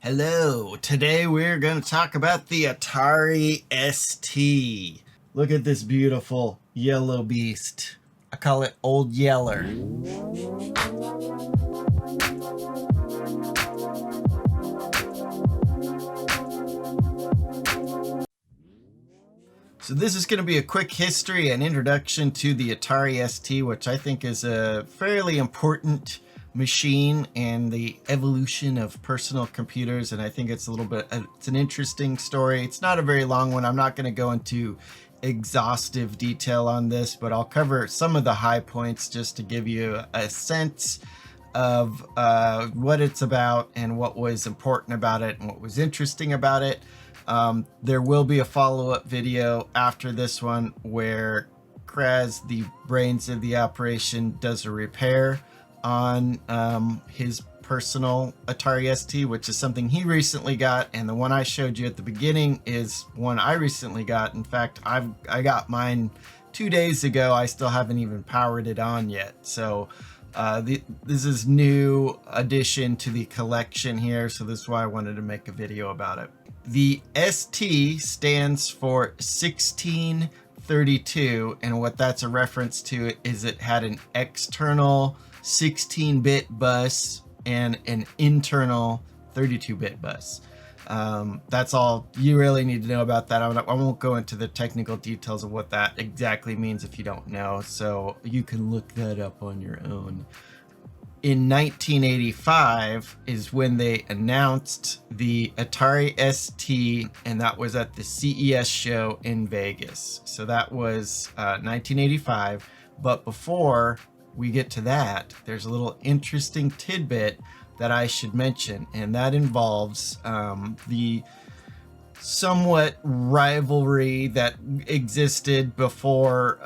Hello, today we're going to talk about the Atari ST. Look at this beautiful yellow beast. I call it Old Yeller. So this is going to be a quick history and introduction to the Atari ST, which I think is a fairly important machine and the evolution of personal computers. And I think it's it's an interesting story. It's not a very long one. I'm not going to go into exhaustive detail on this, but I'll cover some of the high points just to give you a sense of what it's about and what was important about it and what was interesting about it. There will be a follow-up video after this one where Kraz, the brains of the operation, does a repair on his personal Atari ST, which is something he recently got, and the one I showed you at the beginning is one I recently got. In fact, I got mine 2 days ago. I still haven't even powered it on yet, so this is new addition to the collection here, so this is why I wanted to make a video about it. The ST stands for 1632, and what that's a reference to is it had an external 16-bit bus and an internal 32-bit bus. That's all you really need to know about that. I won't go into the technical details of what that exactly means if you don't know, so you can look that up on your own. In 1985 is when they announced the Atari ST, and that was at the CES show in Vegas. So that was 1985. But before we get to that, there's a little interesting tidbit that I should mention, and that involves the somewhat rivalry that existed before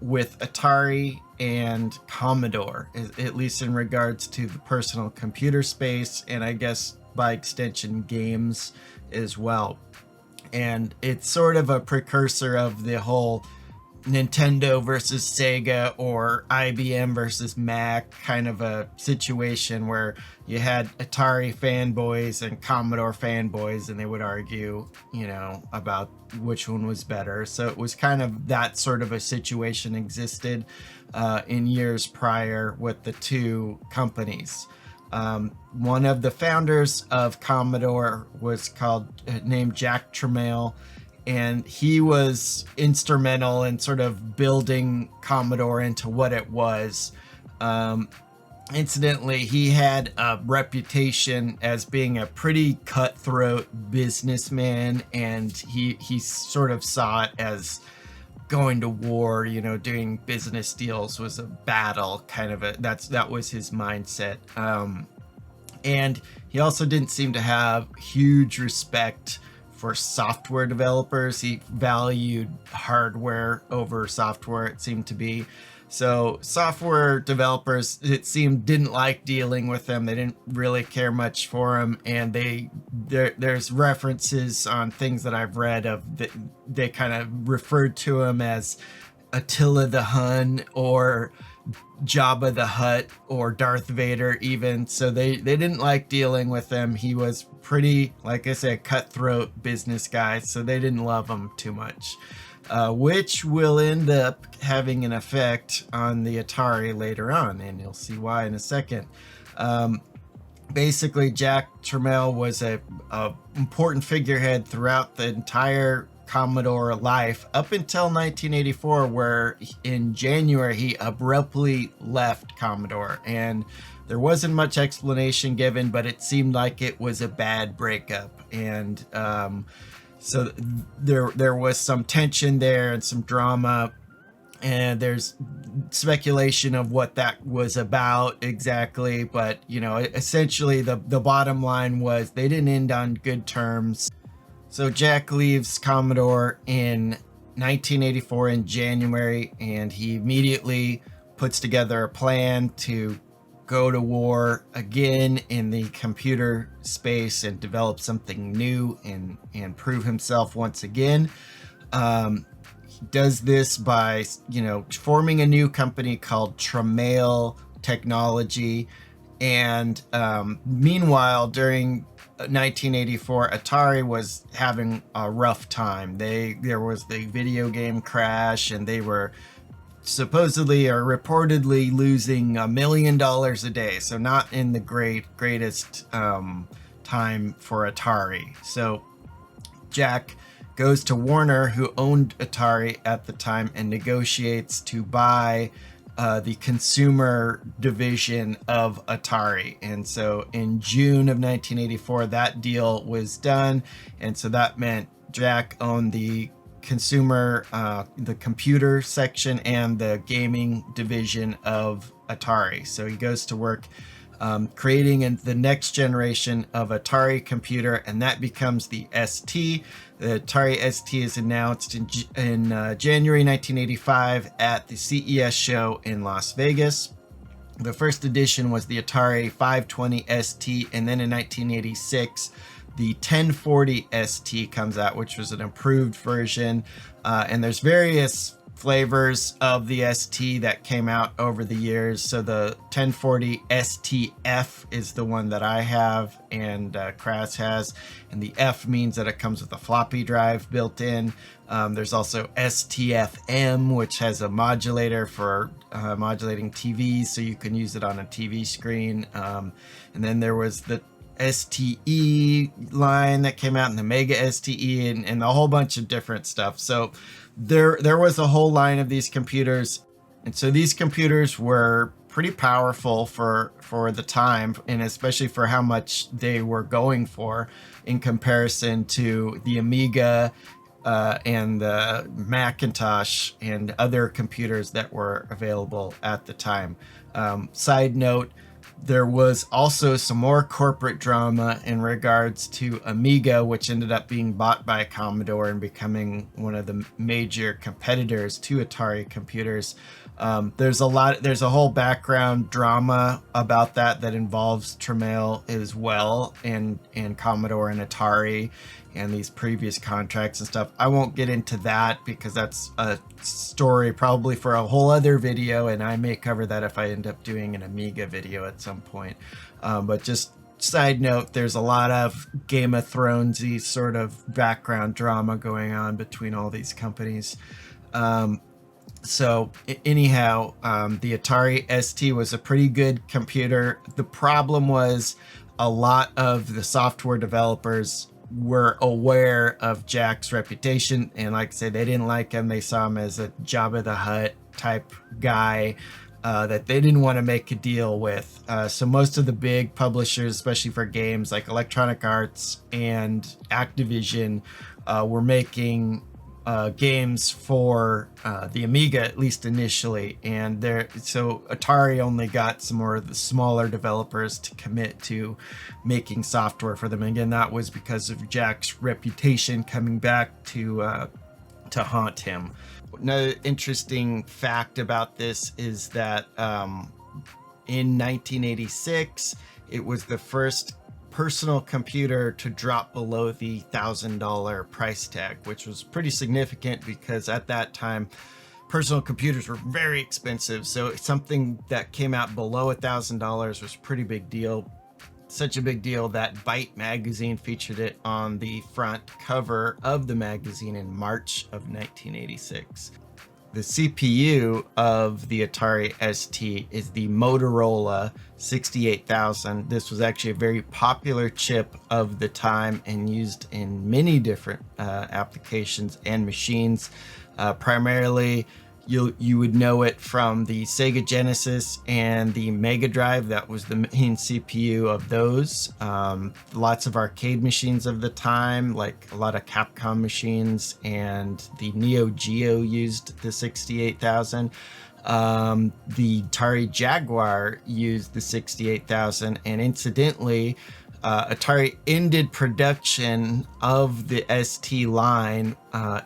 with Atari and Commodore, at least in regards to the personal computer space, and I guess by extension games as well. And it's sort of a precursor of the whole Nintendo versus Sega or IBM versus Mac kind of a situation where you had Atari fanboys and Commodore fanboys, and they would argue, about which one was better. So it was kind of that sort of a situation existed in years prior with the two companies. One of the founders of Commodore was named Jack Tramiel, and he was instrumental in sort of building Commodore into what it was. Incidentally, he had a reputation as being a pretty cutthroat businessman, and he sort of saw it as going to war, doing business deals was a battle, kind of that was his mindset. And he also didn't seem to have huge respect for software developers. He valued hardware over software, it seemed to be. So software developers, it seemed, didn't like dealing with them. They didn't really care much for him, and there's references on things that I've read of that they kind of referred to him as Attila the Hun or Jabba the Hutt or Darth Vader even. So they didn't like dealing with him. He was pretty, like I said, cutthroat business guy, so they didn't love him too much, which will end up having an effect on the Atari later on, and you'll see why in a second. Basically, Jack Tramiel was a important figurehead throughout the entire Commodore life up until 1984, where in January he abruptly left Commodore, and there wasn't much explanation given, but it seemed like it was a bad breakup. And so there was some tension there and some drama, and there's speculation of what that was about exactly, but essentially the bottom line was they didn't end on good terms. So Jack leaves Commodore in 1984 in January, and he immediately puts together a plan to go to war again in the computer space and develop something new and prove himself once again. He does this by, forming a new company called Tramiel Technology. And meanwhile, during 1984, Atari was having a rough time. There was the video game crash, and they were supposedly or reportedly losing $1 million a day. So not in the greatest time for Atari. So Jack goes to Warner, who owned Atari at the time, and negotiates to buy the consumer division of Atari. And so in June of 1984, that deal was done. And so that meant Jack owned the consumer, the computer section and the gaming division of Atari. So he goes to work creating the next generation of Atari computer, and that becomes the ST. The Atari ST is announced in January 1985 at the CES show in Las Vegas. The first edition was the Atari 520 ST, and then in 1986, the 1040 ST comes out, which was an improved version. And there's various flavors of the ST that came out over the years. So the 1040 STF is the one that I have and Kras has, and the F means that it comes with a floppy drive built in. There's also STFM, which has a modulator for modulating TVs, so you can use it on a TV screen. And then there was the STE line that came out, and the Mega STE, and a whole bunch of different stuff. So there was a whole line of these computers, and so these computers were pretty powerful for the time, and especially for how much they were going for in comparison to the Amiga and the Macintosh and other computers that were available at the time. Side note, there was also some more corporate drama in regards to Amiga, which ended up being bought by Commodore and becoming one of the major competitors to Atari computers. There's a whole background drama about that involves Tramiel as well, and Commodore and Atari and these previous contracts and stuff. I won't get into that because that's a story probably for a whole other video, and I may cover that if I end up doing an Amiga video at some point. But just side note, there's a lot of Game of Thrones-y sort of background drama going on between all these companies. So anyhow, the Atari ST was a pretty good computer. The problem was a lot of the software developers were aware of Jack's reputation, and like I say, they didn't like him. They saw him as a Jabba the Hutt type guy that they didn't want to make a deal with. So most of the big publishers, especially for games like Electronic Arts and Activision, were making games for the Amiga, at least initially, and so Atari only got some more of the smaller developers to commit to making software for them. Again, that was because of Jack's reputation coming back to haunt him. Another interesting fact about this is that in 1986, it was the first personal computer to drop below the $1,000 price tag, which was pretty significant because at that time personal computers were very expensive. So something that came out below $1,000 was a pretty big deal. Such a big deal that Byte magazine featured it on the front cover of the magazine in March of 1986. The CPU of the Atari ST is the Motorola 68000. This was actually a very popular chip of the time and used in many different applications and machines. Primarily, you would know it from the Sega Genesis and the Mega Drive. That was the main CPU of those. Lots of arcade machines of the time, like a lot of Capcom machines, and the Neo Geo used the 68000. The Atari Jaguar used the 68000, and incidentally, Atari ended production of the ST line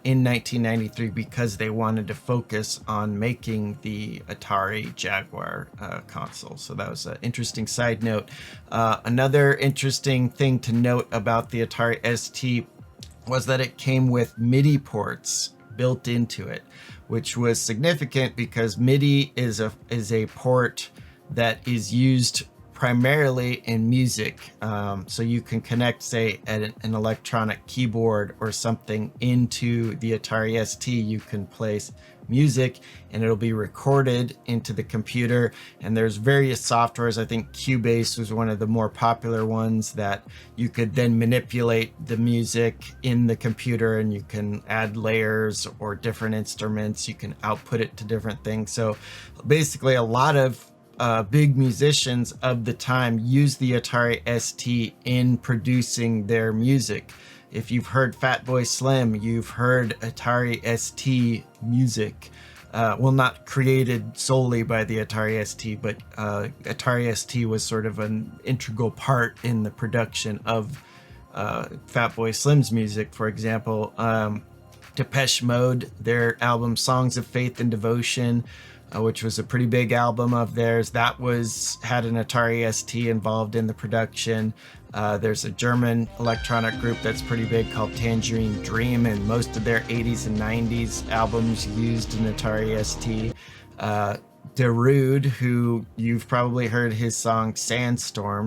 in 1993 because they wanted to focus on making the Atari Jaguar console. So that was an interesting side note. Another interesting thing to note about the Atari ST was that it came with MIDI ports built into it, which was significant because MIDI is a port that is used primarily in music. So you can connect, say, an electronic keyboard or something into the Atari ST. You can place music and it'll be recorded into the computer, and there's various softwares. I think Cubase was one of the more popular ones that you could then manipulate the music in the computer, and you can add layers or different instruments. You can output it to different things. So basically a lot of big musicians of the time used the Atari ST in producing their music. If you've heard Fatboy Slim, you've heard Atari ST music. Well, not created solely by the Atari ST, but Atari ST was sort of an integral part in the production of Fatboy Slim's music. For example, Depeche Mode, their album Songs of Faith and Devotion, which was a pretty big album of theirs, that had an Atari ST involved in the production. There's a German electronic group that's pretty big called Tangerine Dream, and most of their 80s and 90s albums used an Atari ST. Darude, who you've probably heard his song Sandstorm.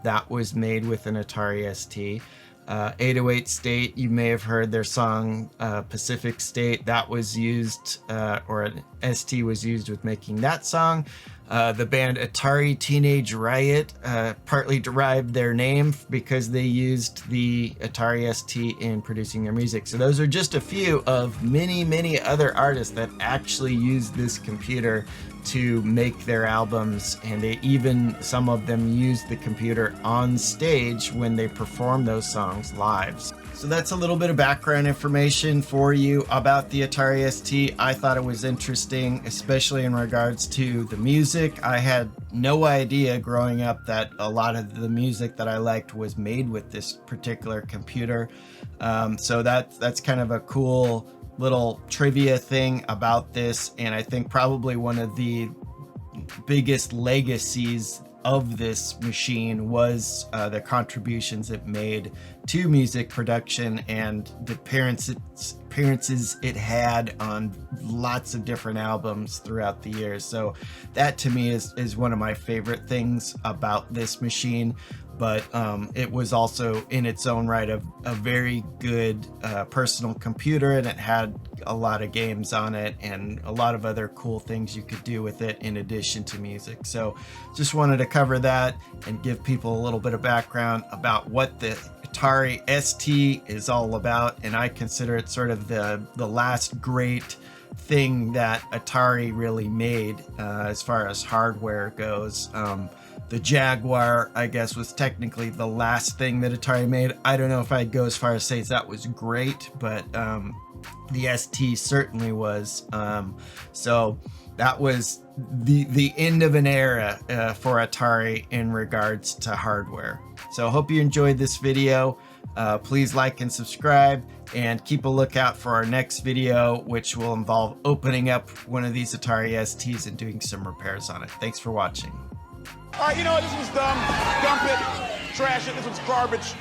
That was made with an Atari ST. 808 State, you may have heard their song Pacific State. That was used, or an ST was used with making that song. The band Atari Teenage Riot partly derived their name because they used the Atari ST in producing their music. So those are just a few of many, many other artists that actually use this computer to make their albums, and some of them use the computer on stage when they perform those songs live. So that's a little bit of background information for you about the Atari ST. I thought it was interesting, especially in regards to the music. I had no idea growing up that a lot of the music that I liked was made with this particular computer. So that's kind of a cool little trivia thing about this, and I think probably one of the biggest legacies of this machine was the contributions it made to music production and the appearances it had on lots of different albums throughout the years. So that to me is one of my favorite things about this machine. But it was also in its own right a very good personal computer, and it had a lot of games on it and a lot of other cool things you could do with it in addition to music. So just wanted to cover that and give people a little bit of background about what the Atari ST is all about, and I consider it sort of the last great thing that Atari really made as far as hardware goes. The Jaguar, I guess, was technically the last thing that Atari made. I don't know if I'd go as far as say that was great, but the ST certainly was. So that was the end of an era for Atari in regards to hardware. So I hope you enjoyed this video. Please like and subscribe, and keep a lookout for our next video, which will involve opening up one of these Atari STs and doing some repairs on it. Thanks for watching. All right, you know what? This was dumb. Dump it. Trash it. This was garbage.